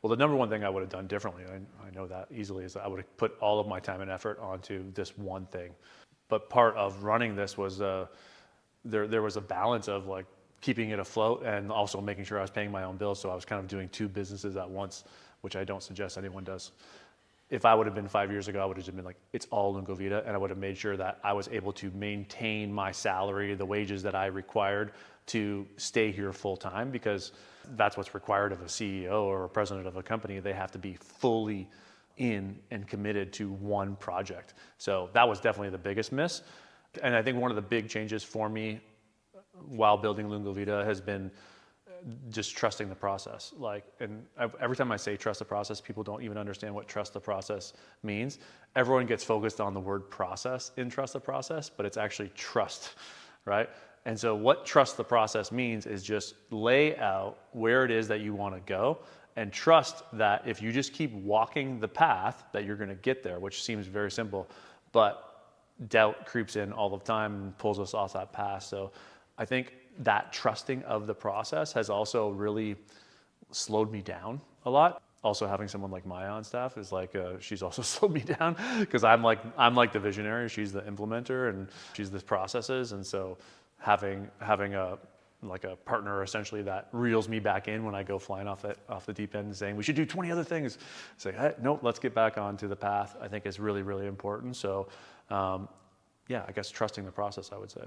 Well, the number one thing I would have done differently, I know that easily, is I would have put all of my time and effort onto this one thing. But part of running this was there was a balance of like keeping it afloat and also making sure I was paying my own bills. So I was kind of doing two businesses at once, which I don't suggest anyone does. If I would have been 5 years ago, I would have just been like, it's all Lungovita, and I would have made sure that I was able to maintain my salary, the wages that I required to stay here full time, because that's what's required of a CEO or a president of a company. They have to be fully in and committed to one project. So that was definitely the biggest miss. And I think one of the big changes for me while building Lungovita has been just trusting the process. And every time I say trust the process, people don't even understand what trust the process means. Everyone gets focused on the word process in trust the process, but it's actually trust, right? And so what trust the process means is just lay out where it is that you want to go and trust that if you just keep walking the path that you're going to get there, which seems very simple, but doubt creeps in all the time and pulls us off that path. So I think that trusting of the process has also really slowed me down a lot. Also, having someone like Maya on staff is like, she's also slowed me down, because I'm like the visionary, she's the implementer, and she's the processes. And so having a partner essentially that reels me back in when I go flying off the deep end and saying we should do 20 other things, say, hey, nope, let's get back onto the path, I think is really, really important. So yeah, I guess trusting the process, I would say.